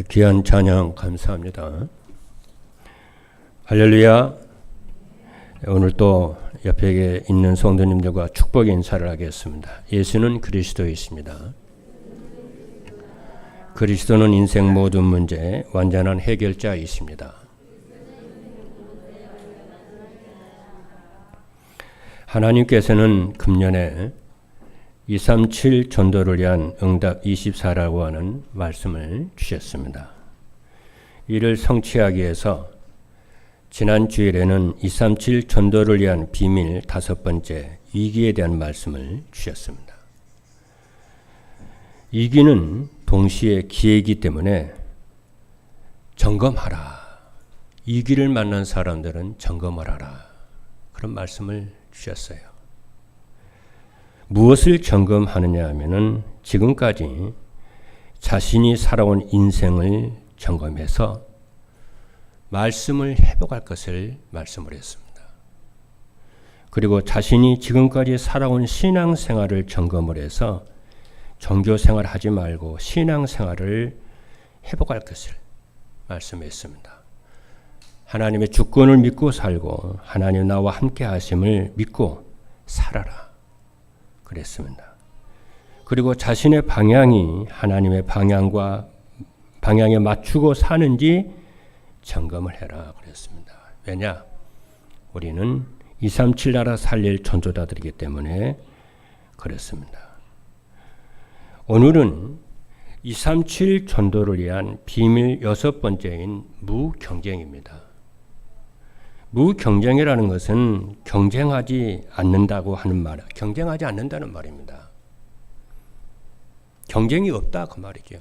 귀한 찬양 감사합니다. 할렐루야. 오늘 또 옆에 있는 성도님들과 축복 인사를 하겠습니다. 예수는 그리스도이십니다. 그리스도는 인생 모든 문제 완전한 해결자이십니다. 하나님께서는 금년에 237 전도를 위한 응답 24라고 하는 말씀을 주셨습니다. 이를 성취하기 위해서 지난 주일에는 237 전도를 위한 비밀 5번째 위기에 대한 말씀을 주셨습니다. 위기는 동시에 기회이기 때문에 점검하라. 위기를 만난 사람들은 점검을 하라. 그런 말씀을 주셨어요. 무엇을 점검하느냐 하면은 지금까지 자신이 살아온 인생을 점검해서 말씀을 회복할 것을 말씀을 했습니다. 그리고 자신이 지금까지 살아온 신앙생활을 점검을 해서 종교생활 하지 말고 신앙생활을 회복할 것을 말씀했습니다. 하나님의 주권을 믿고 살고 하나님 나와 함께 하심을 믿고 살아라. 그랬습니다. 그리고 자신의 방향이 하나님의 방향에 맞추고 사는지 점검을 해라 그랬습니다. 왜냐? 우리는 237 나라 살릴 전도자들이기 때문에 그랬습니다. 오늘은 237 전도를 위한 비밀 6번째인 무경쟁입니다. 무경쟁이라는 것은 경쟁하지 않는다고 하는 말, 경쟁하지 않는다는 말입니다. 경쟁이 없다 그 말이죠.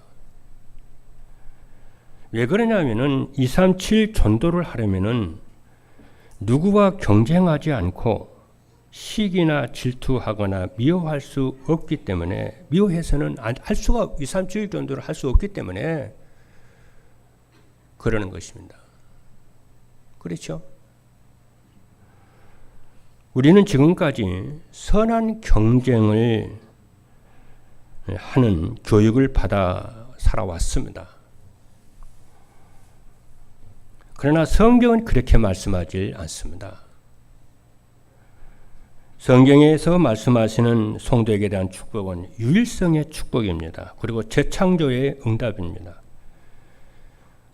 왜 그러냐면은 237 전도를 하려면은 누구와 경쟁하지 않고 시기나 질투하거나 미워할 수 없기 때문에 미워해서는 할 수가 237 전도를 할 수 없기 때문에 그러는 것입니다. 그렇죠? 우리는 지금까지 선한 경쟁을 하는 교육을 받아 살아왔습니다. 그러나 성경은 그렇게 말씀하지 않습니다. 성경에서 말씀하시는 성도에게 대한 축복은 유일성의 축복입니다. 그리고 재창조의 응답입니다.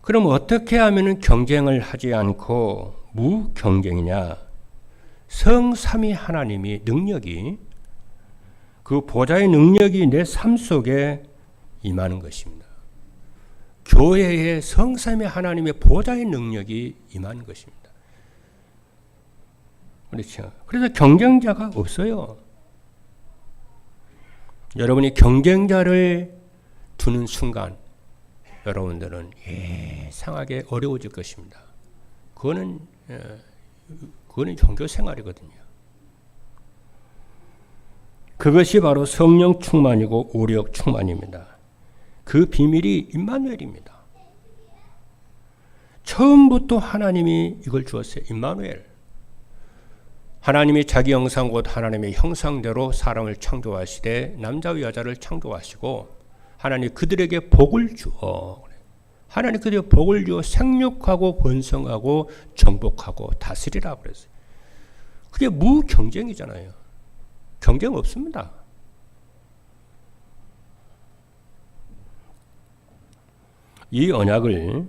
그럼 어떻게 하면 경쟁을 하지 않고 무경쟁이냐? 성삼위 하나님이 능력이 그 보좌의 능력이 내 삶 속에 임하는 것입니다. 교회에 성삼위 하나님의 보좌의 능력이 임하는 것입니다. 그렇죠. 그래서 경쟁자가 없어요. 여러분이 경쟁자를 두는 순간 여러분들은 예상하게 어려워질 것입니다. 그거는 종교 생활이거든요. 그것이 바로 성령 충만이고 오력 충만입니다. 그 비밀이 임마누엘입니다. 처음부터 하나님이 이걸 주었어요. 임마누엘. 하나님이 자기 형상 곧 하나님의 형상대로 사람을 창조하시되 남자와 여자를 창조하시고 하나님 그들에게 복을 주어 하나님 그들에게 복을 주어 생육하고 번성하고 정복하고 다스리라 그랬어요. 그게 무경쟁이잖아요. 경쟁 없습니다. 이 언약을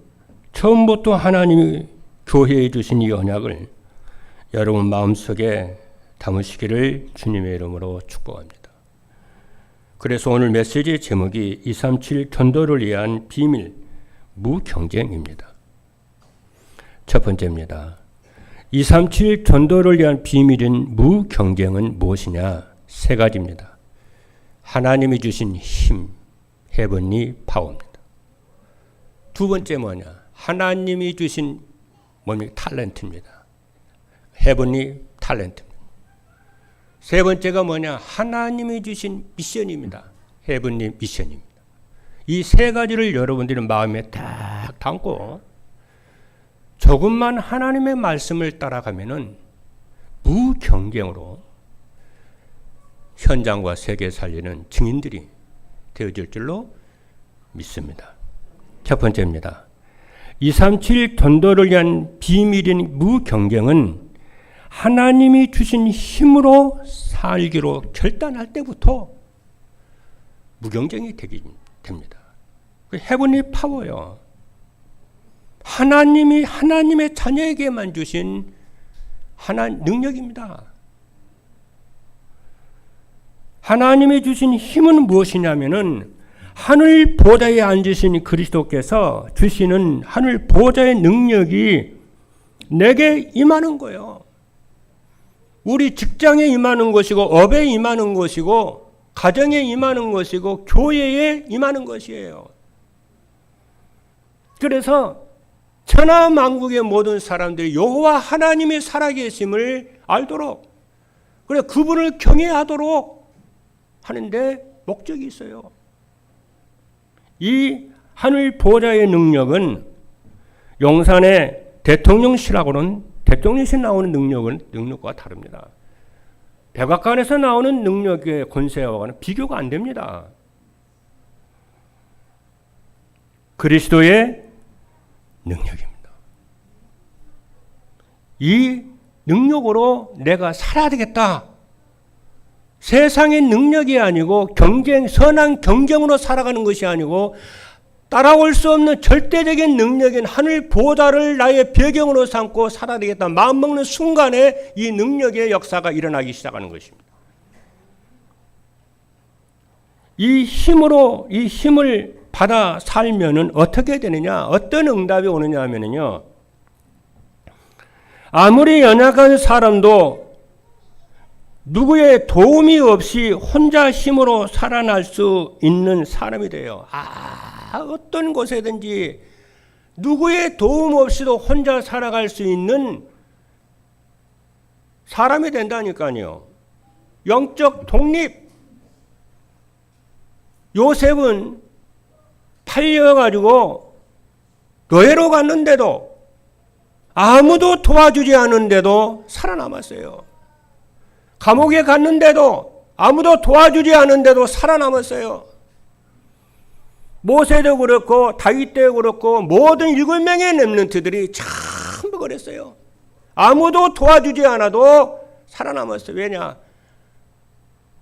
처음부터 하나님이 교회에 주신 이 언약을 여러분 마음속에 담으시기를 주님의 이름으로 축복합니다. 그래서 오늘 메시지 제목이 237 전도를 위한 비밀 무경쟁입니다. 첫 번째입니다. 237 전도를 위한 비밀인 무경쟁은 무엇이냐? 세 가지입니다. 하나님이 주신 힘, 헤븐리 파워입니다. 두 번째 뭐냐? 하나님이 주신 탤런트입니다. 헤븐리 탤런트입니다. 세 번째가 뭐냐? 하나님이 주신 미션입니다. 헤븐리 미션입니다. 이 세 가지를 여러분들이 마음에 딱 담고 조금만 하나님의 말씀을 따라가면은 무경쟁으로 현장과 세계 살리는 증인들이 되어질 줄로 믿습니다. 첫 번째입니다. 237 전도를 위한 비밀인 무경쟁은 하나님이 주신 힘으로 살기로 결단할 때부터 무경쟁이 됩니다. 그 헤븐리 파워요. 하나님이 하나님의 자녀에게만 주신 능력입니다. 하나님이 주신 힘은 무엇이냐면은 하늘 보좌에 앉으신 그리스도께서 주시는 하늘 보좌의 능력이 내게 임하는 거예요. 우리 직장에 임하는 것이고 업에 임하는 것이고 가정에 임하는 것이고 교회에 임하는 것이에요. 그래서 천하 만국의 모든 사람들이 여호와 하나님의 살아계심을 알도록, 그래 그분을 경외하도록 하는데 목적이 있어요. 이 하늘 보좌의 능력은 용산의 대통령실하고는 대통령실 나오는 능력과 다릅니다. 백악관에서 나오는 능력의 권세와는 비교가 안 됩니다. 그리스도의 능력입니다. 이 능력으로 내가 살아야 되겠다. 세상의 능력이 아니고 선한 경쟁으로 살아가는 것이 아니고 따라올 수 없는 절대적인 능력인 하늘 보좌를 나의 배경으로 삼고 살아야 되겠다. 마음먹는 순간에 이 능력의 역사가 일어나기 시작하는 것입니다. 이 힘을 받아 살면은 어떻게 되느냐? 어떤 응답이 오느냐 하면은요. 아무리 연약한 사람도 누구의 도움이 없이 혼자 힘으로 살아날 수 있는 사람이 돼요. 어떤 곳에든지 누구의 도움 없이도 혼자 살아갈 수 있는 사람이 된다니까요. 영적 독립. 요셉은 팔려가지고 노예로 갔는데도 아무도 도와주지 않은데도 살아남았어요. 감옥에 갔는데도 아무도 도와주지 않은데도 살아남았어요. 모세도 그렇고 다윗도 그렇고 모든 7명의 렘넌트들이 전부 그랬어요. 아무도 도와주지 않아도 살아남았어요. 왜냐?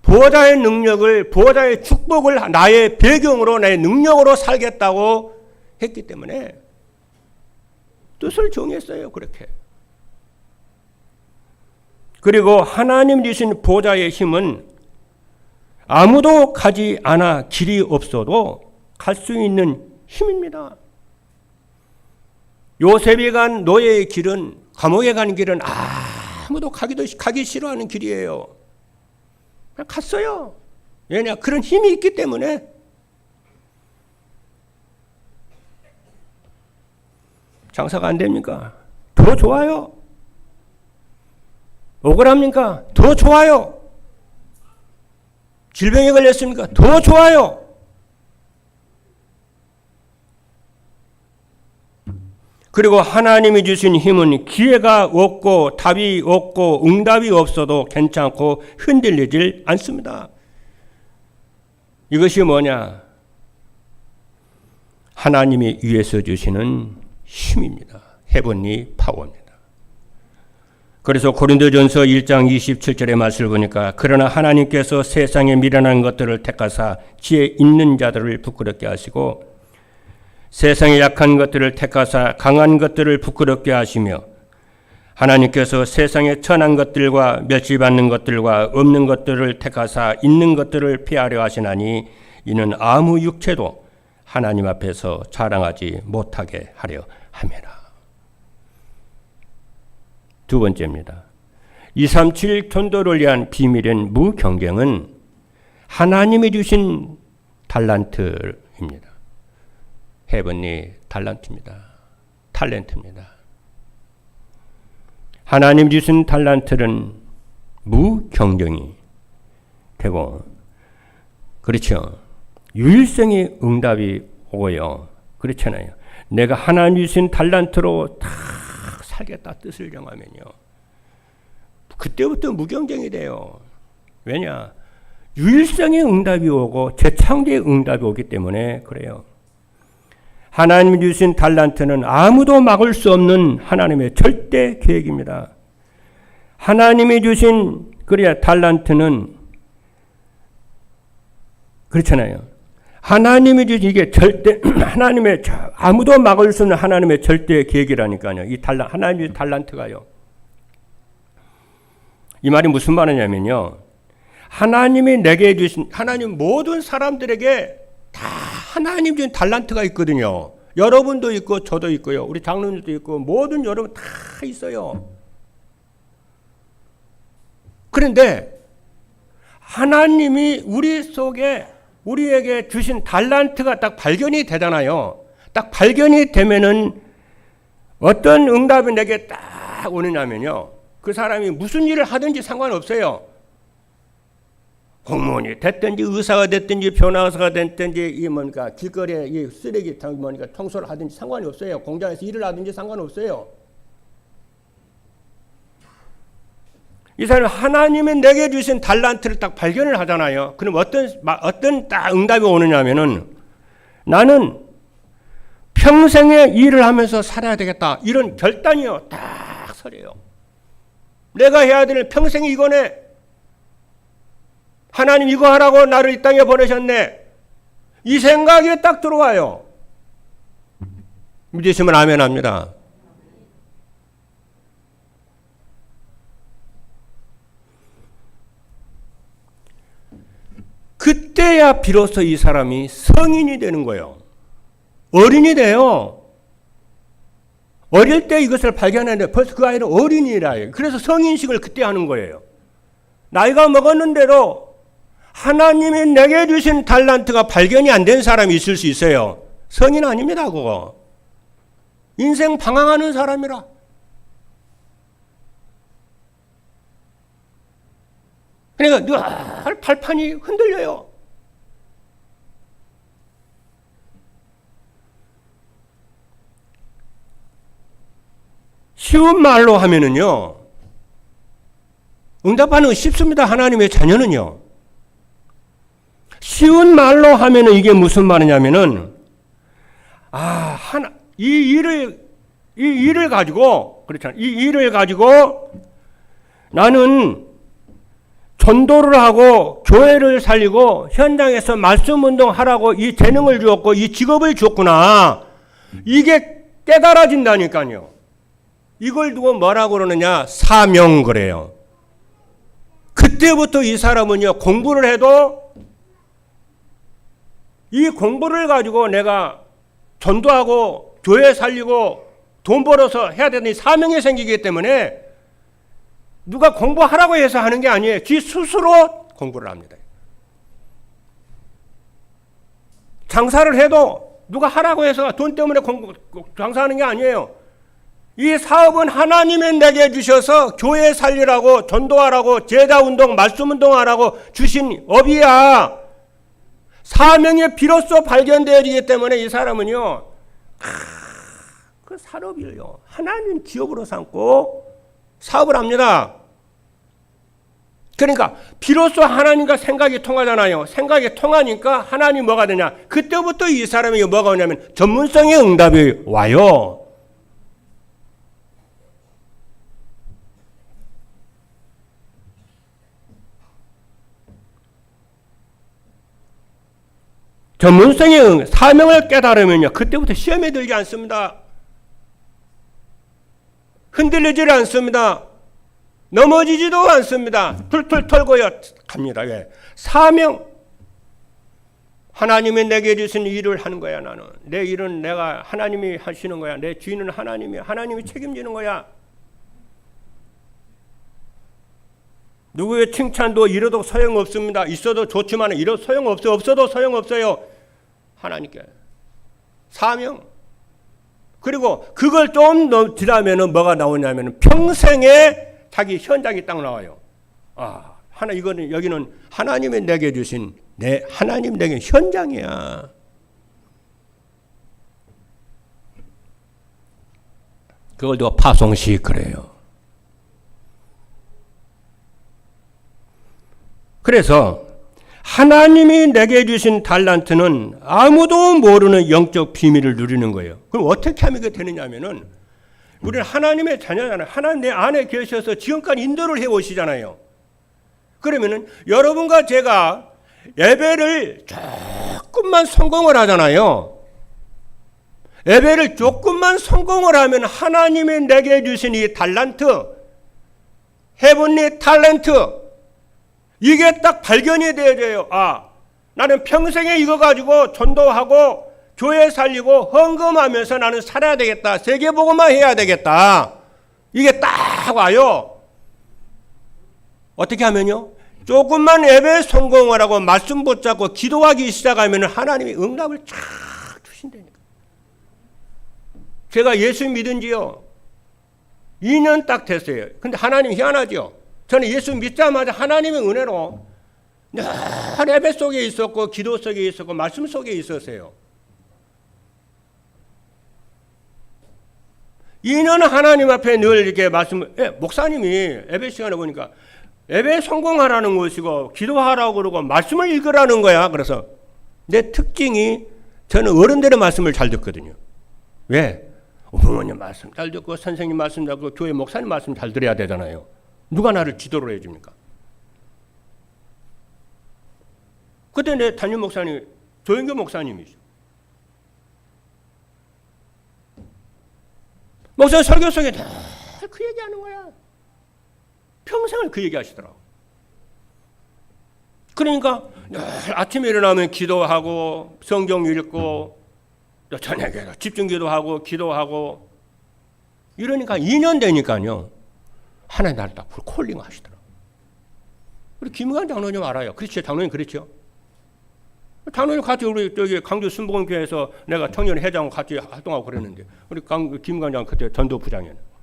보호자의 능력을, 보호자의 축복을 나의 배경으로, 나의 능력으로 살겠다고 했기 때문에 뜻을 정했어요. 그렇게. 그리고 하나님 주신 보호자의 힘은 아무도 가지 않아 길이 없어도 갈 수 있는 힘입니다. 요셉이 간 노예의 길은, 감옥에 간 길은 아무도 가기 싫어하는 길이에요. 그냥 갔어요. 왜냐? 그런 힘이 있기 때문에. 장사가 안 됩니까? 더 좋아요. 억울합니까? 더 좋아요. 질병에 걸렸습니까? 더 좋아요. 그리고 하나님이 주신 힘은 기회가 없고 답이 없고 응답이 없어도 괜찮고 흔들리질 않습니다. 이것이 뭐냐? 하나님이 위에서 주시는 힘입니다. 헤븐리 파워입니다. 그래서 고린도전서 1장 27절의 말씀을 보니까 그러나 하나님께서 세상에 미련한 것들을 택하사 지혜 있는 자들을 부끄럽게 하시고 세상에 약한 것들을 택하사 강한 것들을 부끄럽게 하시며 하나님께서 세상에 천한 것들과 멸시받는 것들과 없는 것들을 택하사 있는 것들을 피하려 하시나니 이는 아무 육체도 하나님 앞에서 자랑하지 못하게 하려 함이라. 두 번째입니다. 237 전도를 위한 비밀인 무경쟁은 하나님이 주신 달란트입니다. 헤븐리 탤런트입니다. 하나님 주신 달란트는 무경쟁이 되고, 그렇죠. 유일성의 응답이 오고요. 그렇잖아요. 내가 하나님 주신 달란트로 다 살겠다 뜻을 정하면요. 그때부터 무경쟁이 돼요. 왜냐? 유일성의 응답이 오고 재창조의 응답이 오기 때문에 그래요. 하나님이 주신 달란트는 아무도 막을 수 없는 하나님의 절대 계획입니다. 하나님이 주신 그래야 달란트는 그렇잖아요. 하나님이 주신 이게 절대 하나님의 아무도 막을 수 없는 하나님의 절대 계획이라니까요. 이 하나님의 달란트가요. 이 말이 무슨 말이냐면요. 하나님이 내게 주신 하나님 모든 사람들에게 다 하나님 주신 달란트가 있거든요. 여러분도 있고 저도 있고요. 우리 장로님도 있고 모든 여러분 다 있어요. 그런데 하나님이 우리 속에 우리에게 주신 달란트가 딱 발견이 되잖아요. 딱 발견이 되면은 어떤 응답이 내게 딱 오느냐면요. 그 사람이 무슨 일을 하든지 상관없어요. 공무원이 됐든지 의사가 됐든지 변호사가 됐든지 이 뭔가 길거리에 이 쓰레기 뭔가 청소를 하든지 상관이 없어요. 공장에서 일을 하든지 상관없어요. 이 사람은 하나님이 내게 주신 달란트를 딱 발견을 하잖아요. 그럼 어떤 딱 응답이 오느냐면은 나는 평생에 일을 하면서 살아야 되겠다. 이런 결단이요. 딱 서래요. 내가 해야 되는 평생이 이거네. 하나님 이거 하라고 나를 이 땅에 보내셨네. 이 생각이 딱 들어와요. 믿으시면 아멘 합니다. 그때야 비로소 이 사람이 성인이 되는 거예요. 어린이 돼요. 어릴 때 이것을 발견했는데 벌써 그 아이는 어린이라. 그래서 성인식을 그때 하는 거예요. 나이가 먹었는데도 하나님이 내게 주신 달란트가 발견이 안 된 사람이 있을 수 있어요. 성인 아닙니다, 그거. 인생 방황하는 사람이라. 그러니까 늘 발판이 흔들려요. 쉬운 말로 하면은요, 응답하는 건 쉽습니다. 하나님의 자녀는요. 쉬운 말로 하면은 이게 무슨 말이냐면은, 이 일을 가지고, 그렇잖아요. 이 일을 가지고 나는 전도를 하고 교회를 살리고 현장에서 말씀 운동하라고 이 재능을 주었고 이 직업을 주었구나. 이게 깨달아진다니까요. 이걸 두고 뭐라고 그러느냐? 사명 그래요. 그때부터 이 사람은요, 공부를 해도 이 공부를 가지고 내가 전도하고 교회 살리고 돈 벌어서 해야 되는 사명이 생기기 때문에 누가 공부하라고 해서 하는 게 아니에요. 지 스스로 공부를 합니다. 장사를 해도 누가 하라고 해서 돈 때문에 장사하는 게 아니에요. 이 사업은 하나님이 내게 주셔서 교회 살리라고 전도하라고 제자운동 말씀운동하라고 주신 업이야. 사명이 비로소 발견되어지기 때문에 이 사람은요, 그 산업을요 하나님 기업으로 삼고 사업을 합니다. 그러니까 비로소 하나님과 생각이 통하잖아요. 생각이 통하니까 하나님이 뭐가 되냐? 그때부터 이 사람이 뭐가 오냐면 전문성의 응답이 와요. 전문성의 사명을 깨달으면요, 그때부터 시험에 들지 않습니다. 흔들리지 않습니다. 넘어지지도 않습니다. 툴툴 털고요 갑니다. 왜? 사명. 하나님이 내게 주신 일을 하는 거야. 나는 내 일은 내가 하나님이 하시는 거야. 내 주인은 하나님이 책임지는 거야. 누구의 칭찬도 이뤄도 소용없습니다. 있어도 좋지만 이뤄도 소용없어요. 없어도 소용없어요. 하나님께 사명. 그리고 그걸 좀 더 지나면은 뭐가 나오냐면은 평생에 자기 현장이 딱 나와요. 이거는 여기는 하나님이 내게 주신 하나님 내게 현장이야. 그걸 또 파송식 그래요. 그래서 하나님이 내게 주신 달란트는 아무도 모르는 영적 비밀을 누리는 거예요. 그럼 어떻게 하면 이게 되느냐 하면은 우리는 하나님의 자녀잖아요. 하나님 내 안에 계셔서 지금까지 인도를 해 오시잖아요. 그러면은 여러분과 제가 예배를 조금만 성공을 하잖아요. 예배를 조금만 성공을 하면 하나님이 내게 주신 이 달란트, 헤븐리 탤런트, 이게 딱 발견이 되어져요. 아, 나는 평생에 이거 가지고 전도하고 교회 살리고 헌금하면서 나는 살아야 되겠다. 세계복음화 해야 되겠다. 이게 딱 와요. 어떻게 하면요? 조금만 예배 성공을 하고 말씀 붙잡고 기도하기 시작하면 하나님이 응답을 쫙 주신다니까. 제가 예수 믿은 지요 2년 딱 됐어요. 근데 하나님 희한하죠. 저는 예수 믿자마자 하나님의 은혜로 늘 예배 속에 있었고 기도 속에 있었고 말씀 속에 있었어요. 2년 하나님 앞에 늘 이렇게 말씀을, 목사님이 예배 시간에 보니까 예배 성공하라는 것이고 기도하라고 그러고 말씀을 읽으라는 거야. 그래서 내 특징이 저는 어른들의 말씀을 잘 듣거든요. 왜? 부모님 말씀 잘 듣고 선생님 말씀 잘 듣고 교회 목사님 말씀 잘 들어야 되잖아요. 누가 나를 지도를 해줍니까? 그때 내 담임 목사님 조영교 목사님이죠. 목사 설교 속에 다 그 얘기하는 거야. 평생을 그 얘기하시더라고. 그러니까 아침에 일어나면 기도하고 성경 읽고 또 저녁에 집중기도하고 기도하고 이러니까 2년 되니까요. 하나님 나를 딱 콜링 하시더라고. 우리 김의관 장로님 알아요. 그렇죠. 장로님 그렇죠. 장로님 같이 우리 저기 강주 순복음교회에서 내가 청년 회장하고 같이 활동하고 그랬는데 우리 김의관 장 그때 전도 부장이었는데.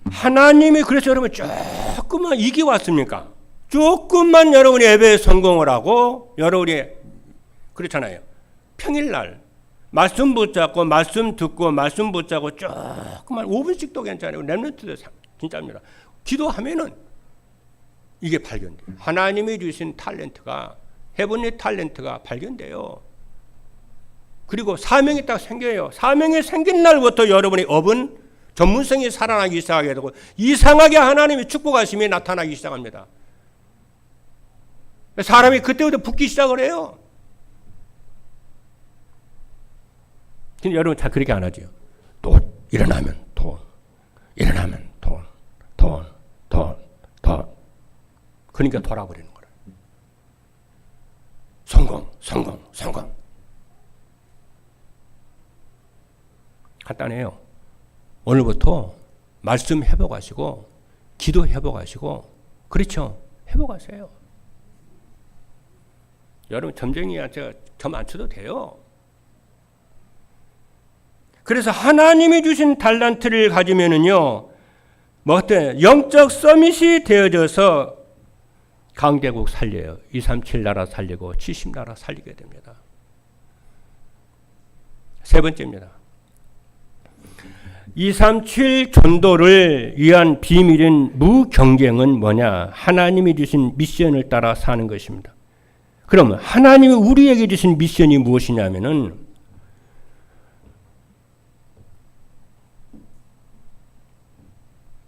하나님이 그래서 여러분 조금만 이기 왔습니까? 조금만 여러분이 예배에 성공을 하고 여러분이 그렇잖아요. 평일날 말씀 붙잡고 말씀 듣고 말씀 붙잡고 조금만 5분씩도 괜찮아요. 렘넌트도 진짜입니다. 기도하면은 이게 발견돼요. 하나님이 주신 탤런트가 헤븐리 탤런트가 발견돼요. 그리고 사명이 딱 생겨요. 사명이 생긴 날부터 여러분의 업은 전문성이 살아나기 시작하게 되고 이상하게 하나님의 축복하심이 나타나기 시작합니다. 사람이 그때부터 붙기 시작을 해요. 근데 여러분 잘 그렇게 안 하죠. 또 일어나면 돈, 일어나면 돈. 그러니까 돌아버리는 거예요. 성공. 간단해요. 오늘부터 말씀 회복하시고 기도 회복하시고 그렇죠. 회복하세요. 여러분 점쟁이야 제가 점 안 쳐도 돼요. 그래서 하나님이 주신 달란트를 가지면은요, 뭐 어때? 영적 서밋이 되어져서 강대국 살려요. 237 나라 살리고 70 나라 살리게 됩니다. 세 번째입니다. 237 전도를 위한 비밀인 무경쟁은 뭐냐? 하나님이 주신 미션을 따라 사는 것입니다. 그럼 하나님이 우리에게 주신 미션이 무엇이냐면은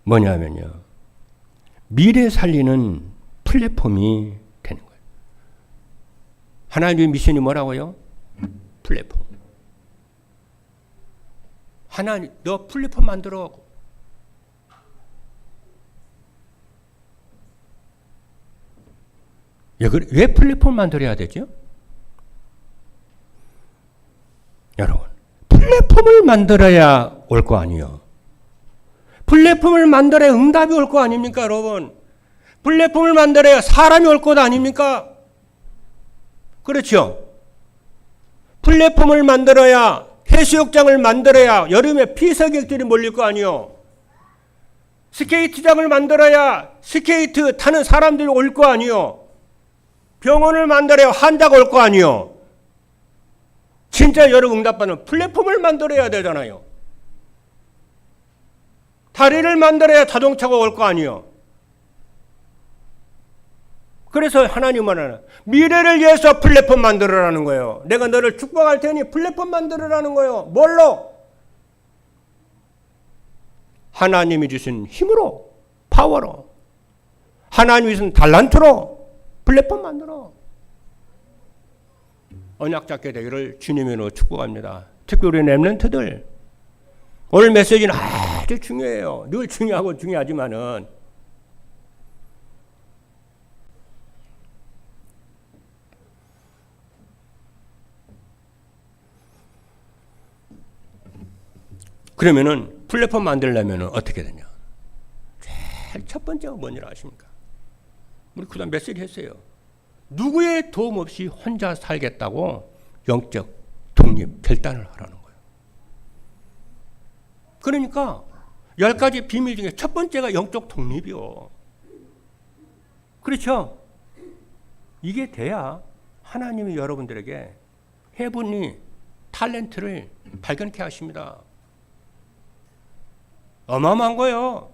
뭐냐면요. 미래 살리는 플랫폼이 되는 거예요. 하나님의 미션이 뭐라고요? 플랫폼. 하나님, 너 플랫폼 만들어. 왜 플랫폼 만들어야 되죠? 여러분, 플랫폼을 만들어야 올 거 아니에요. 플랫폼을 만들어야 응답이 올 거 아닙니까, 여러분? 플랫폼을 만들어야 사람이 올 것 아닙니까? 그렇죠? 플랫폼을 만들어야 해수욕장을 만들어야 여름에 피서객들이 몰릴 거 아니요. 스케이트장을 만들어야 스케이트 타는 사람들이 올 거 아니요. 병원을 만들어야 환자가 올 거 아니요. 진짜 여러분 응답받는 플랫폼을 만들어야 되잖아요. 다리를 만들어야 자동차가 올 거 아니에요. 그래서 하나님은 하나, 미래를 위해서 플랫폼 만들어라는 거예요. 내가 너를 축복할 테니 플랫폼 만들어라는 거예요. 뭘로? 하나님이 주신 힘으로, 파워로, 하나님이 주신 달란트로 플랫폼 만들어. 언약 잡게 되기를 주님으로 축복합니다. 특히 우리 렘넌트들, 오늘 메시지는 아주 중요해요. 늘 중요하고 중요하지만은 그러면은 플랫폼 만들려면 어떻게 되냐? 제일 첫 번째가 뭔지 아십니까? 우리 그다음 메시지 했어요. 누구의 도움 없이 혼자 살겠다고 영적 독립 결단을 하라는 거예요. 그러니까 10가지 비밀 중에 첫 번째가 영적 독립이요. 그렇죠? 이게 돼야 하나님이 여러분들에게 해분이 탤런트를 발견케 하십니다. 어마어마한 거예요.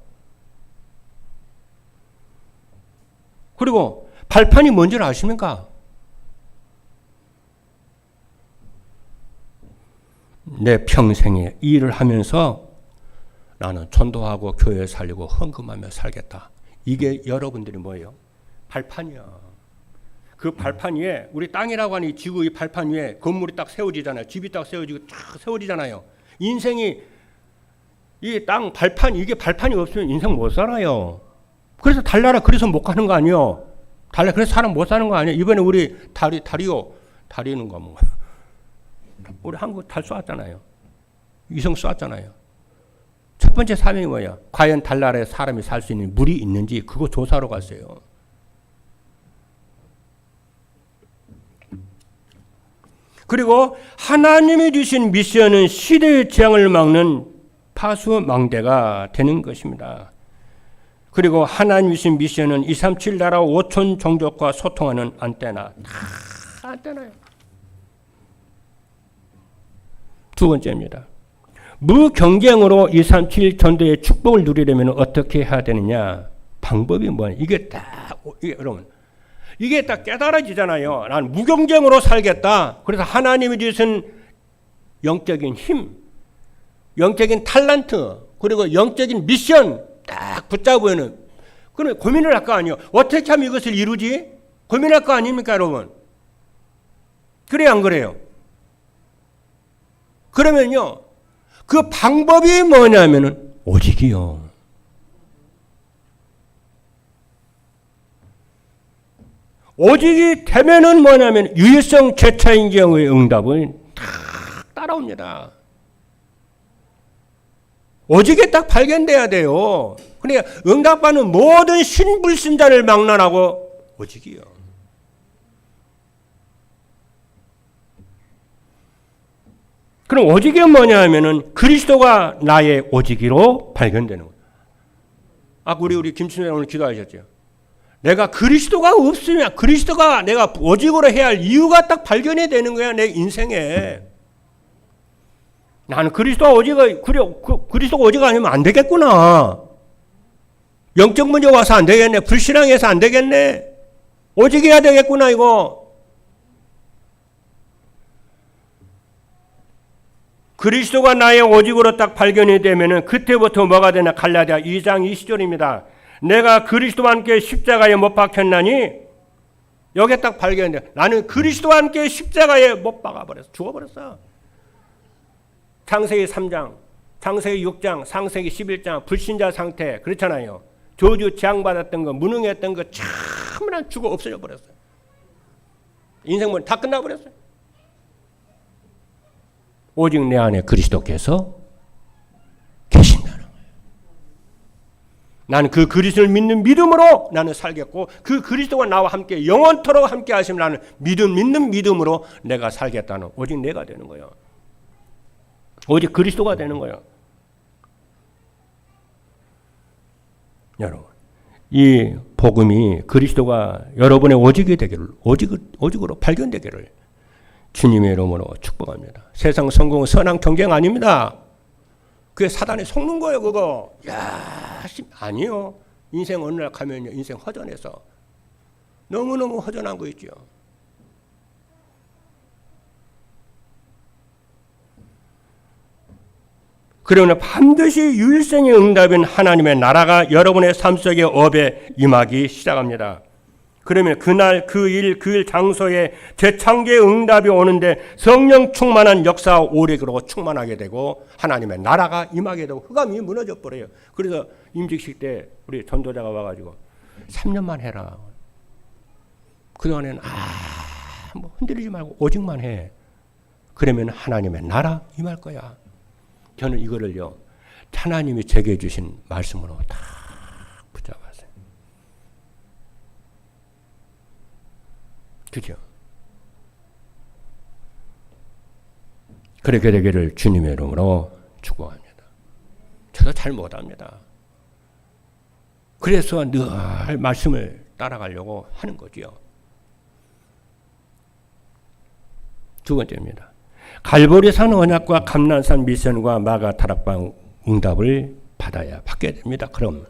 그리고 발판이 뭔지 아십니까? 내 평생에 일을 하면서 나는 전도하고 교회 살리고 헌금하며 살겠다. 이게 여러분들이 뭐예요? 발판이야. 그 발판 위에 우리 땅이라고 하는 이 지구의 발판 위에 건물이 딱 세워지잖아요. 집이 딱 세워지고 쫙 세워지잖아요. 인생이 이 땅 발판, 이게 발판이 없으면 인생 못 살아요. 그래서 달나라 그래서 못 가는 거 아니에요. 달라 그래서 사람 못 사는 거 아니에요. 이번에 우리 다리는 거 뭐. 우리 한국 달 쏘았잖아요. 위성 쏘았잖아요. 첫 번째 사명이 뭐야? 과연 달나라에 사람이 살 수 있는 물이 있는지 그거 조사로 갔어요. 그리고 하나님이 주신 미션은 시대의 재앙을 막는 파수망대가 되는 것입니다. 그리고 하나님이 주신 미션은 237 나라 5천 종족과 소통하는 안테나. 다 안테나예요. 두 번째입니다. 무경쟁으로 237 전도의 축복을 누리려면 어떻게 해야 되느냐? 방법이 뭐냐? 이게 여러분, 이게 딱 깨달아지잖아요. 난 무경쟁으로 살겠다. 그래서 하나님이 주신 영적인 힘, 영적인 탤런트, 그리고 영적인 미션 딱 붙잡으면은, 그러면 고민을 할 거 아니에요. 어떻게 하면 이것을 이루지? 고민할 거 아닙니까, 여러분? 그래요, 안 그래요? 그러면요, 그 방법이 뭐냐면은, 오직이요. 오직이 되면은 뭐냐면, 유일성 제차인 경우의 응답은 다 따라옵니다. 오직에 딱 발견돼야 돼요. 그러니까 응답받는 모든 신불신자를 막론하고 오직이요. 그럼 오직이 뭐냐 하면은 그리스도가 나의 오직이로 발견되는 거예요. 아까 우리 김춘현 오늘 기도하셨죠. 내가 그리스도가 없으면 그리스도가 내가 오직으로 해야 할 이유가 딱 발견이 되는 거야, 내 인생에. 나는 그리스도가 오직 아니면 안 되겠구나. 영적 문제 와서 안 되겠네. 불신앙해서 안 되겠네. 오직해야 되겠구나, 이거. 그리스도가 나의 오직으로 딱 발견이 되면은 그때부터 뭐가 되나? 갈라디아 2장 20절입니다. 내가 그리스도와 함께 십자가에 못 박혔나니, 여기에 딱 발견돼. 나는 그리스도와 함께 십자가에 못 박아버렸어. 죽어버렸어. 창세기 3장, 창세기 6장, 창세기 11장, 불신자 상태, 그렇잖아요. 저주 재앙받았던 거, 무능했던 거, 참나 죽어 없어져 버렸어요. 인생은 다 끝나버렸어요. 오직 내 안에 그리스도께서 계신다는 거예요. 나는 그 그리스도를 믿는 믿음으로 나는 살겠고, 그 그리스도가 나와 함께 영원토록 함께 하시면 나는 믿는 믿음으로 내가 살겠다는, 오직 내가 되는 거예요. 오직 그리스도가 되는 거예요. 여러분, 이 복음이 그리스도가 여러분의 오직이 되기를, 오직으로 발견되기를 주님의 이름으로 축복합니다. 세상 성공은 선한 경쟁 아닙니다. 그게 사단이 속는 거예요, 그거. 야, 아니요. 인생 어느 날 가면요, 인생 허전해서. 너무너무 허전한 거 있죠. 그러나 반드시 유일성의 응답인 하나님의 나라가 여러분의 삶 속의 업에 임하기 시작합니다. 그러면 그날 그 일 장소에 재창조의 응답이 오는데 성령 충만한 역사와 오력으로 충만하게 되고 하나님의 나라가 임하게 되고 흑암이 무너져 버려요. 그래서 임직식 때 우리 전도자가 와가지고 3년만 해라. 그동안에는 뭐 흔들리지 말고 오직만 해. 그러면 하나님의 나라 임할 거야. 저는 이거를요, 하나님이 제게 주신 말씀으로 다 붙잡았어요. 그죠? 그렇게 되기를 주님의 이름으로 축복합니다. 저도 잘 못합니다. 그래서 늘 말씀을 따라가려고 하는 거지요. 두 번째입니다. 갈보리산 언약과 감난산 미션과 마가 다락방 응답을 받게 됩니다. 그럼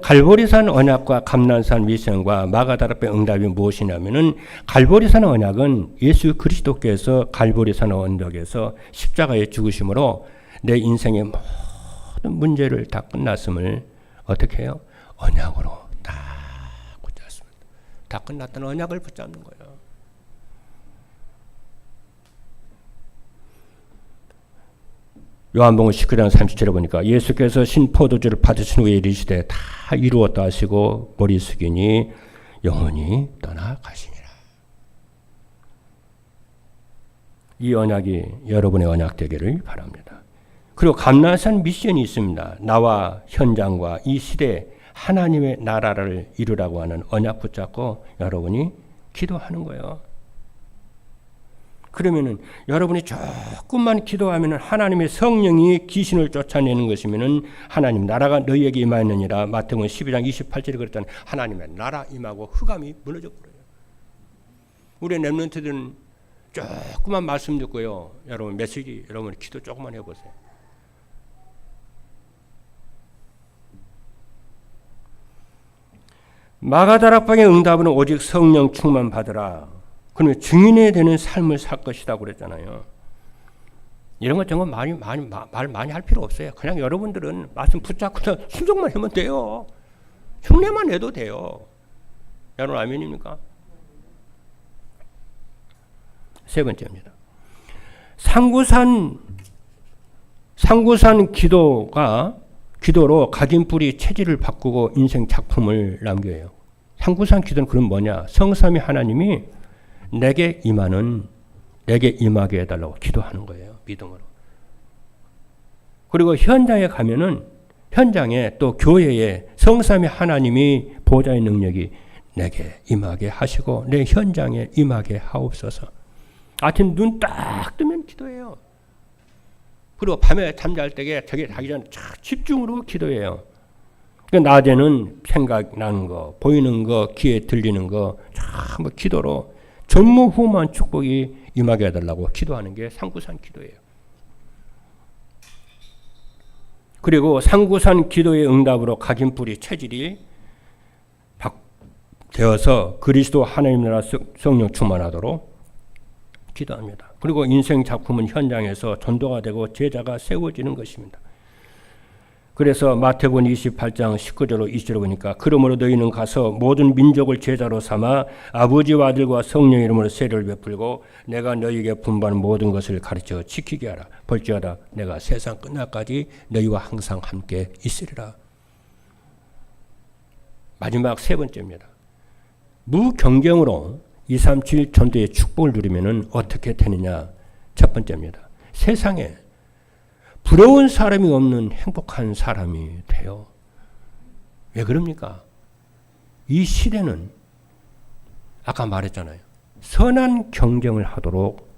갈보리산 언약과 감난산 미션과 마가 다락방 응답이 무엇이냐면은 갈보리산 언약은 예수 그리스도께서 갈보리산 언덕에서 십자가에 죽으심으로 내 인생의 모든 문제를 다 끝났음을 어떻게 해요? 언약으로 다 붙잡습니다. 다 끝났던 언약을 붙잡는 거예요. 요한복음 19장 37에 보니까 예수께서 신포도주를 받으신 후에 이르시되 다 이루었다 하시고 머리 숙이니 영원히 떠나가시니라. 이 언약이 여러분의 언약 되기를 바랍니다. 그리고 감난산 미션이 있습니다. 나와 현장과 이 시대에 하나님의 나라를 이루라고 하는 언약 붙잡고 여러분이 기도하는 거예요. 그러면은 여러분이 조금만 기도하면은 하나님의 성령이 귀신을 쫓아내는 것이면은 하나님 나라가 너희에게 임하였느니라. 마태복음 12장 28절에 그랬잖아요. 하나님의 나라 임하고 흑암이 무너져 버려요. 우리 렘넌트들은 조금만 말씀 듣고요. 여러분 메시지 여러분 기도 조금만 해보세요. 마가다락방의 응답은 오직 성령 충만 받으라. 그러면 증인이 되는 삶을 살 것이다 그랬잖아요. 이런 것 정말 말 많이 할 필요 없어요. 그냥 여러분들은 말씀 붙잡고 순종만 하면 돼요. 흉내만 내도 돼요. 여러분 아멘입니까? 세 번째입니다. 상구산 기도로 각인 뿌리 체질을 바꾸고 인생 작품을 남겨요. 상구산 기도는 그럼 뭐냐? 성삼위 하나님이 내게 임하게 해달라고 기도하는 거예요. 믿음으로. 그리고 현장에 가면은 현장에 또 교회에 성삼위 하나님이 보좌의 능력이 내게 임하게 하시고 내 현장에 임하게 하옵소서. 아침 눈 딱 뜨면 기도해요. 그리고 밤에 잠잘 때에 저기 자기 전에 집중으로 기도해요. 낮에는 생각나는 거, 보이는 거, 귀에 들리는 거 전부 기도로 전무후무한 축복이 임하게 해달라고 기도하는 게 상구산 기도예요. 그리고 상구산 기도의 응답으로 각인 뿌리 체질이 되어서 그리스도 하나님 나라 성령 충만하도록 기도합니다. 그리고 인생 작품은 현장에서 전도가 되고 제자가 세워지는 것입니다. 그래서 마태복음 28장 19절로 20절을 보니까 그러므로 너희는 가서 모든 민족을 제자로 삼아 아버지와 아들과 성령 이름으로 세례를 베풀고 내가 너희에게 분부하는 모든 것을 가르쳐 지키게 하라. 볼지어다 내가 세상 끝날까지 너희와 항상 함께 있으리라. 마지막 세 번째입니다. 무경쟁으로 237 전도의 축복을 누리면 어떻게 되느냐. 첫 번째입니다. 세상에 부러운 사람이 없는 행복한 사람이 돼요. 왜 그럽니까? 이 시대는 아까 말했잖아요. 선한 경쟁을 하도록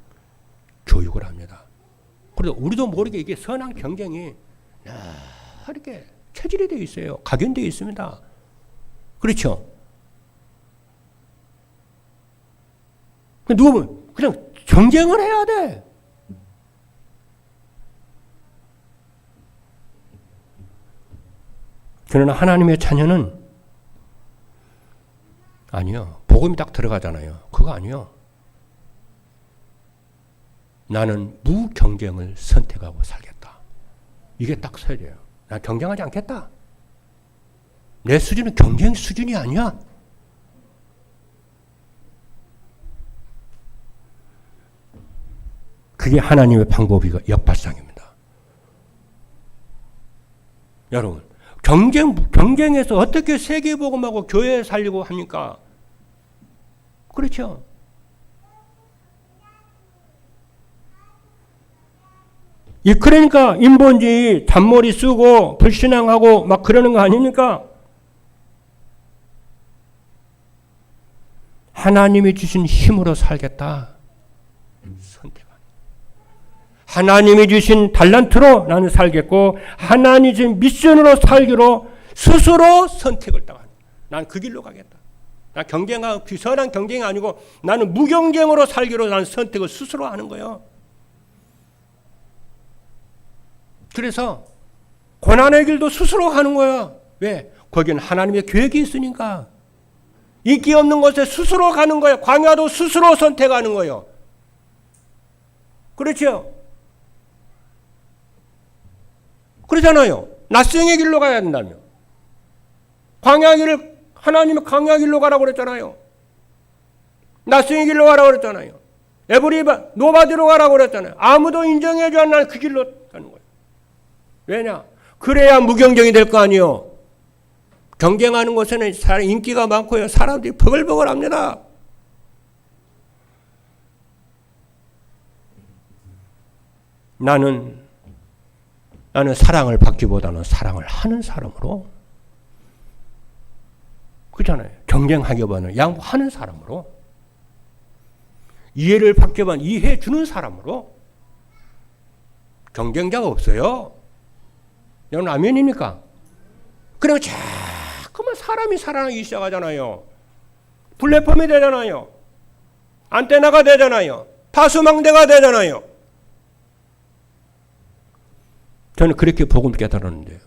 교육을 합니다. 그래도 우리도 모르게 이게 선한 경쟁이 이렇게 체질이 되어 있어요. 각인되어 있습니다. 그렇죠? 누구면 그냥 경쟁을 해야 돼. 그러나 하나님의 자녀는 아니요. 복음이 딱 들어가잖아요. 그거 아니요. 나는 무경쟁을 선택하고 살겠다. 이게 딱 서야돼요. 나 경쟁하지 않겠다. 내 수준은 경쟁 수준이 아니야. 그게 하나님의 방법이고 역발상입니다. 여러분, 경쟁에서 어떻게 세계복음하고 교회 살리고 합니까? 그렇죠. 그러니까 인본주의 잔머리 쓰고 불신앙하고 막 그러는 거 아닙니까? 하나님이 주신 힘으로 살겠다. 선택하는. 하나님이 주신 달란트로 나는 살겠고 하나님이 주신 미션으로 살기로 스스로 선택을 따가는. 난 그 길로 가겠다. 난 경쟁하고 비선한 경쟁이 아니고 나는 무경쟁으로 살기로 나는 선택을 스스로 하는 거예요. 그래서 고난의 길도 스스로 가는 거야. 왜? 거기는 하나님의 계획이 있으니까. 인기 없는 곳에 스스로 가는 거예요. 광야도 스스로 선택하는 거예요. 그렇죠? 그러잖아요. 낯성의 길로 가야 된다며. 광야 길을 하나님이 광야 길로 가라고 그랬잖아요. 낯성의 길로 가라고 그랬잖아요. 에브리바 노바디로 가라고 그랬잖아요. 아무도 인정해 줘 안 나는 그 길로 가는 거예요. 왜냐? 그래야 무경쟁이 될 거 아니에요. 경쟁하는 곳에는 인기가 많고요. 사람들이 버글버글합니다. 나는 사랑을 받기보다는 사랑을 하는 사람으로, 그렇잖아요. 경쟁하기보다는 양보하는 사람으로, 이해를 받기보다는 이해해 주는 사람으로. 경쟁자가 없어요. 여러분 아멘입니까? 그리고 자꾸만 사람이 살아나기 시작하잖아요. 플랫폼이 되잖아요. 안테나가 되잖아요. 파수망대가 되잖아요. 저는 그렇게 복음 깨달았는데요.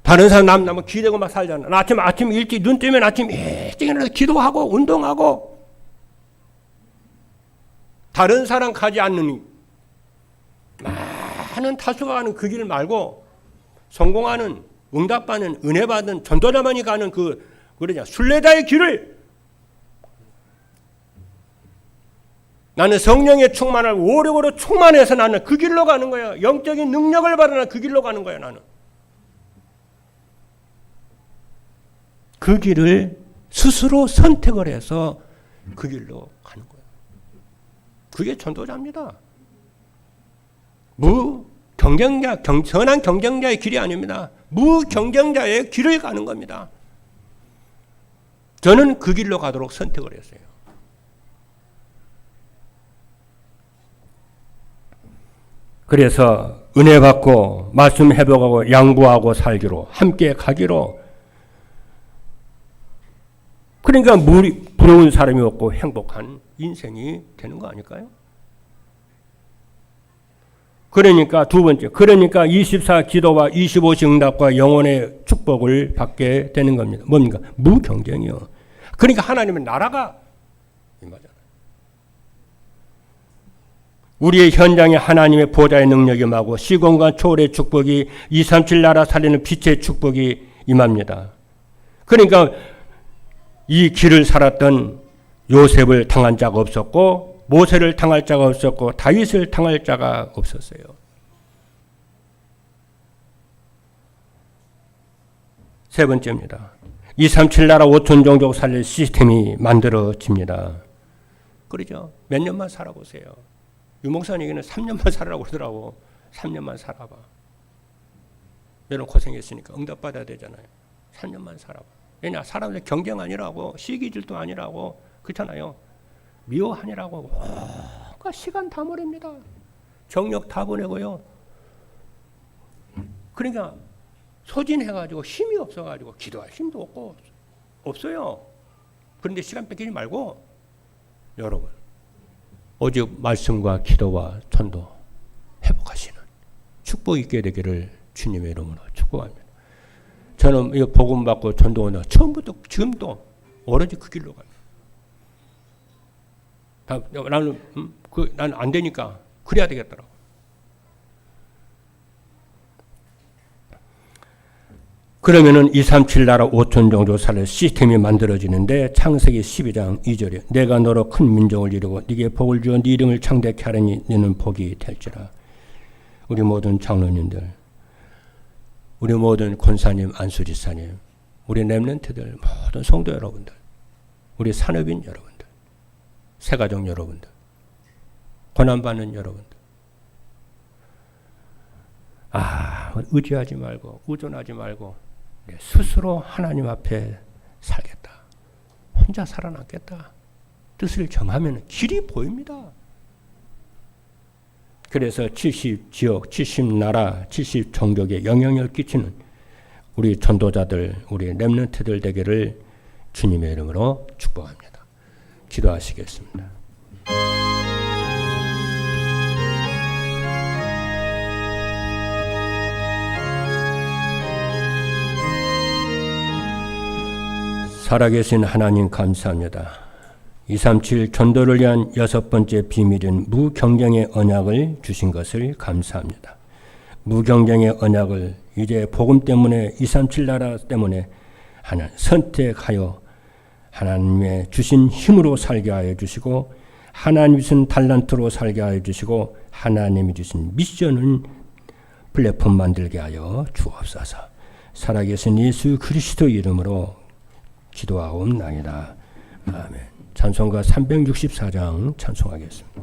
다른 사람 남은 기대고 막 살잖아. 나 아침 일찍 눈 뜨면 아침 일찍 일어나서 기도하고 운동하고 다른 사람 가지 않는 많은 타수가 가는 그 길 말고 성공하는 응답받는 은혜 받는 전도자만이 가는 그러냐 순례자의 길을 나는 성령의 충만을 오력으로 충만해서 나는 그 길로 가는 거야. 영적인 능력을 받아 그 길로 가는 거야. 나는 그 길을 스스로 선택을 해서 그 길로 가는 거야. 그게 전도자입니다. 선한 경쟁자의 길이 아닙니다. 무경쟁자의 길을 가는 겁니다. 저는 그 길로 가도록 선택을 했어요. 그래서 은혜 받고 말씀 회복하고 양보하고 살기로 함께 가기로. 그러니까 부러운 사람이 없고 행복한 인생이 되는 거 아닐까요? 그러니까 두 번째, 그러니까 24 기도와 25시 응답과 영혼의 축복을 받게 되는 겁니다. 뭡니까? 무경쟁이요. 그러니까 하나님의 나라가 임하잖아요. 우리의 현장에 하나님의 보좌의 능력이 임하고 시공간 초월의 축복이 237 나라 살리는 빛의 축복이 임합니다. 그러니까 이 길을 살았던 요셉을 당한 자가 없었고 모세를 당할 자가 없었고 다윗을 당할 자가 없었어요. 세 번째입니다. 237 나라 5천 종족 살릴 시스템이 만들어집니다. 그러죠? 몇 년만 살아보세요. 유목사님에게는 3년만 살아라고 그러더라고. 3년만 살아봐. 여러분 고생했으니까 응답받아야 되잖아요. 3년만 살아봐. 왜냐? 사람들 경쟁 아니라고, 시기질도 아니라고, 그렇잖아요. 미워하니라고. 그러니까 시간 다 버립니다. 정력 다 보내고요. 그러니까 소진해가지고 힘이 없어가지고 기도할 힘도 없고 없어요. 그런데 시간 뺏기지 말고 여러분 오직 말씀과 기도와 전도 회복하시는 축복 있게 되기를 주님의 이름으로 축복합니다. 저는 이 복음 받고 전도원다 처음부터 지금도 오로지 그 길로 가요. 나는 나는 안 되니까 그래야 되겠더라고. 그러면은 237 나라 5천 정도 살 시스템이 만들어지는데 창세기 12장 2절에 내가 너로 큰 민족을 이루고 네게 복을 주어 네 이름을 창대케 하려니 너는 복이 될지라. 우리 모든 장로님들, 우리 모든 권사님, 안수지사님, 우리 렘넌트들, 모든 성도 여러분들, 우리 산업인 여러분들, 새가족 여러분들, 고난받는 여러분들, 의지하지 말고 의존하지 말고 스스로 하나님 앞에 살겠다. 혼자 살아남겠다. 뜻을 정하면 길이 보입니다. 그래서 70지역, 70나라, 70종족에 영향력을 끼치는 우리 전도자들, 우리 렘넌트들 되기를 주님의 이름으로 축복합니다. 기도하시겠습니다. 살아계신 하나님 감사합니다. 237 전도를 위한 6번째 비밀은 무경쟁의 언약을 주신 것을 감사합니다. 무경쟁의 언약을 이제 복음 때문에 237 나라 때문에 하나님 선택하여 하나님의 주신 힘으로 살게 하여 주시고 하나님이 주신 달란트로 살게 하여 주시고 하나님이 주신 미션을 플랫폼 만들게 하여 주옵소서. 살아계신 예수 그리스도 이름으로 기도하옵나이다. 아멘. 찬송가 364장 찬송하겠습니다.